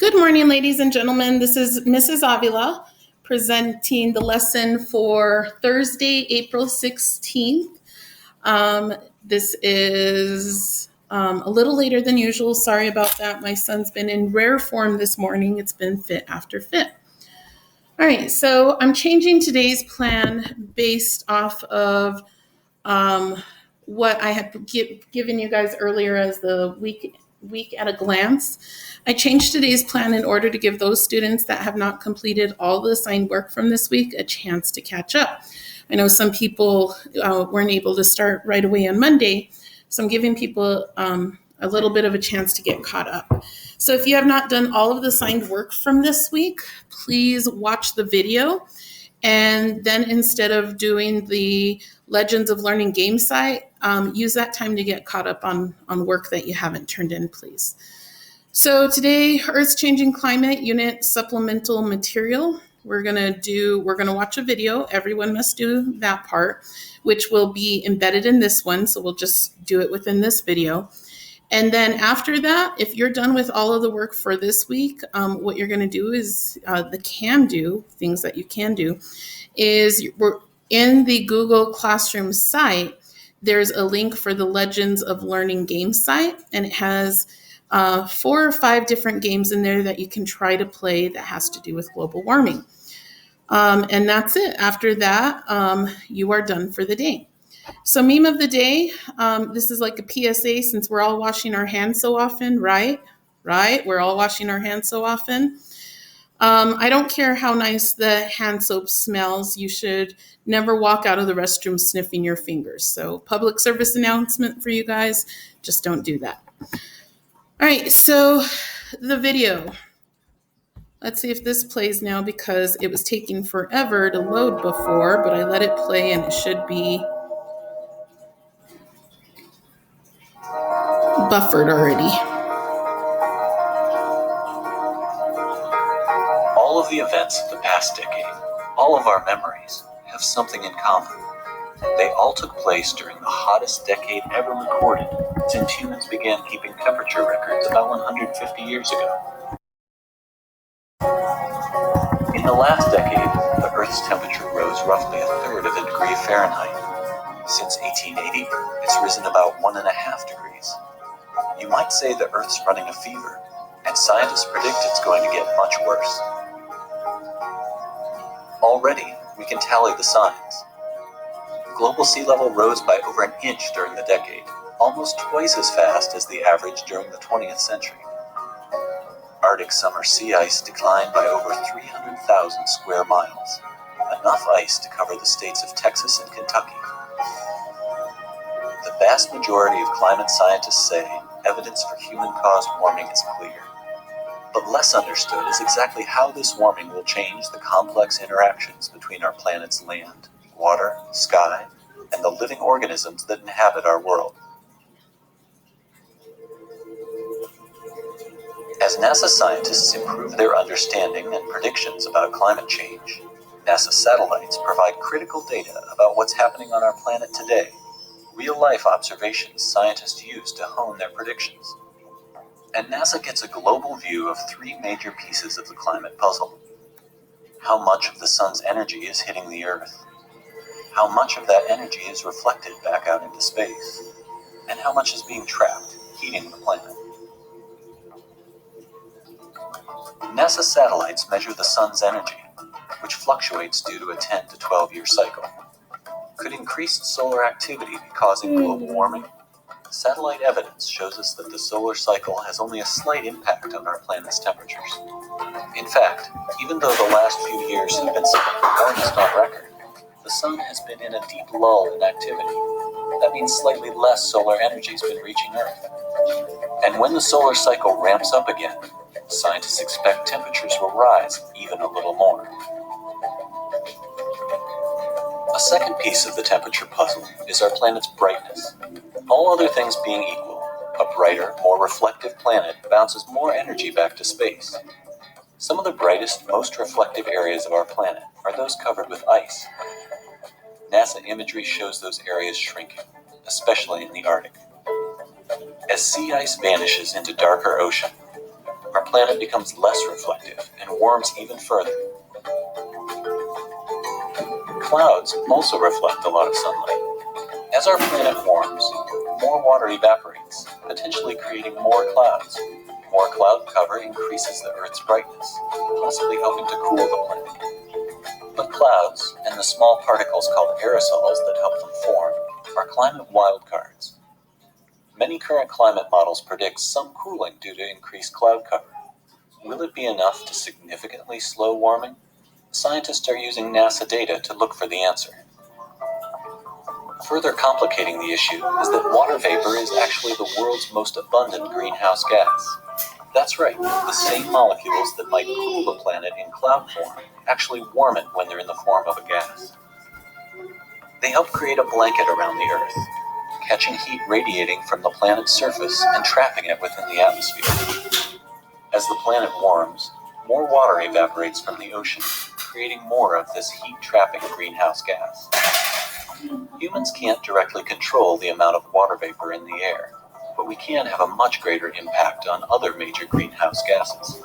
Good morning, ladies and gentlemen. This is Mrs. Avila presenting the lesson for Thursday, April 16th. This is a little later than usual. Sorry about that. My son's been in rare form this morning. It's been fit after fit. All right, so I'm changing today's plan based off of what I had given you guys earlier as the week at a glance. I changed today's plan in order to give those students that have not completed all the assigned work from this week a chance to catch up. I know some people weren't able to start right away on Monday, so I'm giving people a little bit of a chance to get caught up. So if you have not done all of the assigned work from this week, please watch the video. And then instead of doing the Legends of Learning game site, use that time to get caught up on work that you haven't turned in, please. So today, Earth's Changing Climate Unit Supplemental Material. We're gonna watch a video. Everyone must do that part, which will be embedded in this one. So we'll just do it within this video. And then after that, if you're done with all of the work for this week, what you're going to do is things that you can do, is we're in the Google Classroom site. There's a link for the Legends of Learning game site, and it has 4 or 5 different games in there that you can try to play that has to do with global warming. And that's it. After that, you are done for the day. So meme of the day, this is like a PSA since we're all washing our hands so often, right? Right? We're all washing our hands so often. I don't care how nice the hand soap smells. You should never walk out of the restroom sniffing your fingers. So public service announcement for you guys, just don't do that. All right, so the video. Let's see if this plays now because it was taking forever to load before, but I let it play and it should be buffered already. All of the events of the past decade, all of our memories, have something in common. They all took place during the hottest decade ever recorded, since humans began keeping temperature records about 150 years ago. In the last decade, the Earth's temperature rose roughly 1/3 of a degree Fahrenheit. Since 1880, it's risen about 1.5 degrees. You might say the Earth's running a fever, and scientists predict it's going to get much worse. Already, we can tally the signs. Global sea level rose by over an inch during the decade, almost twice as fast as the average during the 20th century. Arctic summer sea ice declined by over 300,000 square miles, enough ice to cover the states of Texas and Kentucky. The vast majority of climate scientists say evidence for human-caused warming is clear. But less understood is exactly how this warming will change the complex interactions between our planet's land, water, sky, and the living organisms that inhabit our world. As NASA scientists improve their understanding and predictions about climate change, NASA satellites provide critical data about what's happening on our planet today, real-life observations scientists use to hone their predictions. And NASA gets a global view of 3 major pieces of the climate puzzle. How much of the sun's energy is hitting the Earth? How much of that energy is reflected back out into space? And how much is being trapped, heating the planet? NASA satellites measure the sun's energy, which fluctuates due to a 10 to 12-year cycle. Could increased solar activity be causing global warming? Satellite evidence shows us that the solar cycle has only a slight impact on our planet's temperatures. In fact, even though the last few years have been some of the warmest on record, the sun has been in a deep lull in activity. That means slightly less solar energy has been reaching Earth. And when the solar cycle ramps up again, scientists expect temperatures will rise even a little more. A second piece of the temperature puzzle is our planet's brightness. All other things being equal, a brighter, more reflective planet bounces more energy back to space. Some of the brightest, most reflective areas of our planet are those covered with ice. NASA imagery shows those areas shrinking, especially in the Arctic. As sea ice vanishes into darker ocean, our planet becomes less reflective and warms even further. Clouds also reflect a lot of sunlight. As our planet warms, more water evaporates, potentially creating more clouds. More cloud cover increases the Earth's brightness, possibly helping to cool the planet. But clouds, and the small particles called aerosols that help them form, are climate wildcards. Many current climate models predict some cooling due to increased cloud cover. Will it be enough to significantly slow warming? Scientists are using NASA data to look for the answer. Further complicating the issue is that water vapor is actually the world's most abundant greenhouse gas. That's right, the same molecules that might cool the planet in cloud form actually warm it when they're in the form of a gas. They help create a blanket around the Earth, catching heat radiating from the planet's surface and trapping it within the atmosphere. As the planet warms, more water evaporates from the ocean, creating more of this heat-trapping greenhouse gas. Humans can't directly control the amount of water vapor in the air, but we can have a much greater impact on other major greenhouse gases.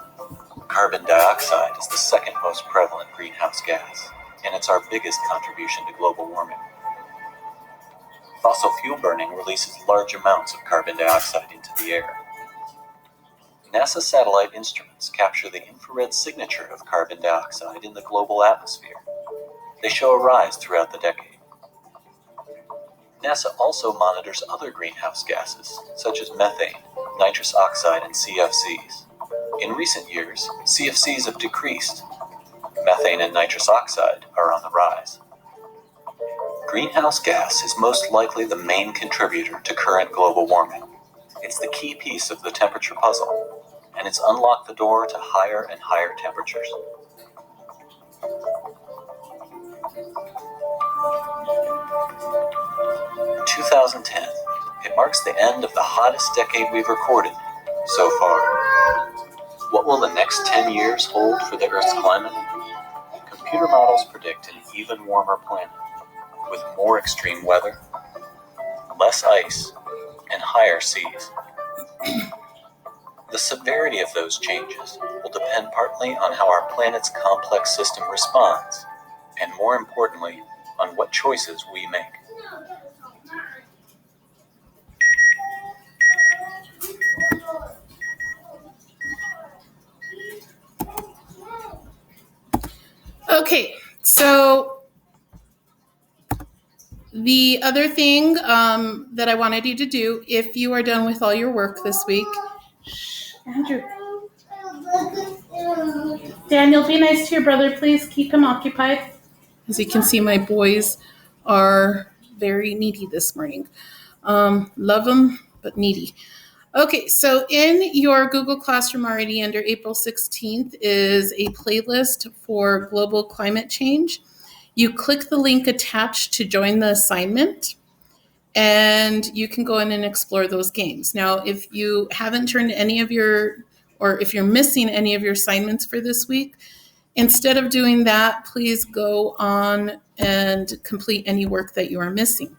Carbon dioxide is the second most prevalent greenhouse gas, and it's our biggest contribution to global warming. Fossil fuel burning releases large amounts of carbon dioxide into the air. NASA satellite instruments capture the infrared signature of carbon dioxide in the global atmosphere. They show a rise throughout the decade. NASA also monitors other greenhouse gases, such as methane, nitrous oxide, and CFCs. In recent years, CFCs have decreased. Methane and nitrous oxide are on the rise. Greenhouse gas is most likely the main contributor to current global warming. It's the key piece of the temperature puzzle, and it's unlocked the door to higher and higher temperatures. In 2010, it marks the end of the hottest decade we've recorded so far. What will the next 10 years hold for the Earth's climate? Computer models predict an even warmer planet, with more extreme weather, less ice, and higher seas. The severity of those changes will depend partly on how our planet's complex system responds, and more importantly, on what choices we make. Okay, so the other thing that I wanted you to do, if you are done with all your work this week, Andrew, Daniel, be nice to your brother, please. Keep him occupied. As you can see, my boys are very needy this morning. Love them, but needy. Okay, so in your Google Classroom already under April 16th is a playlist for global climate change. You click the link attached to join the assignment, and you can go in and explore those games. Now, if you haven't turned any of your, or if you're missing any of your assignments for this week, instead of doing that, please go on and complete any work that you are missing.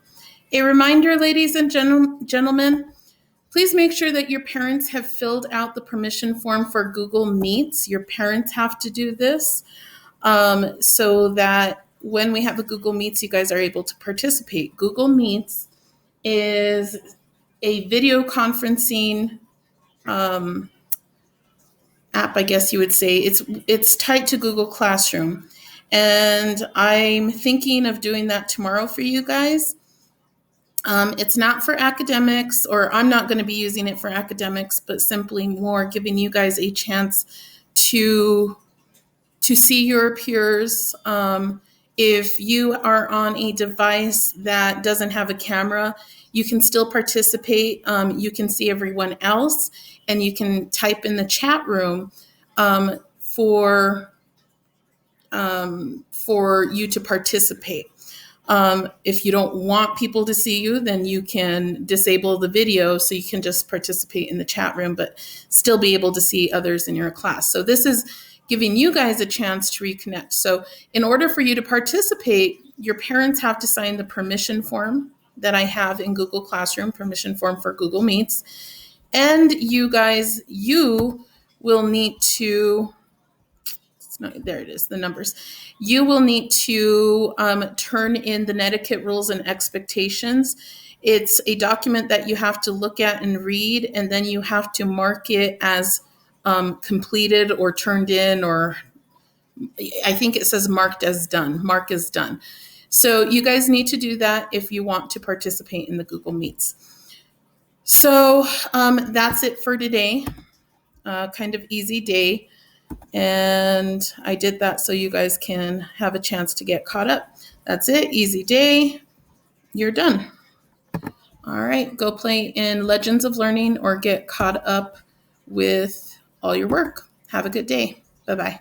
A reminder, ladies and gentlemen, please make sure that your parents have filled out the permission form for Google Meets. Your parents have to do this so that when we have the Google Meets, you guys are able to participate. Google Meets is a video conferencing app, I guess you would say. It's tied to Google Classroom. And I'm thinking of doing that tomorrow for you guys. It's not for academics, or I'm not going to be using it for academics, but simply more giving you guys a chance to see your peers. If you are on a device that doesn't have a camera, you can still participate. You can see everyone else, and you can type in the chat room for you to participate. If you don't want people to see you, then you can disable the video so you can just participate in the chat room, but still be able to see others in your class. So this is giving you guys a chance to reconnect. So in order for you to participate, your parents have to sign the permission form that I have in Google Classroom, permission form for Google Meets. And you guys, you will need to, there it is, the numbers. You will need to turn in the Netiquette rules and expectations. It's a document that you have to look at and read, and then you have to mark it as completed or turned in, or I think it says marked as done. Mark as done. So you guys need to do that if you want to participate in the Google Meets. So that's it for today. Kind of easy day. And I did that so you guys can have a chance to get caught up. That's it. Easy day. You're done. All right. Go play in Legends of Learning or get caught up with all your work. Have a good day. Bye-bye.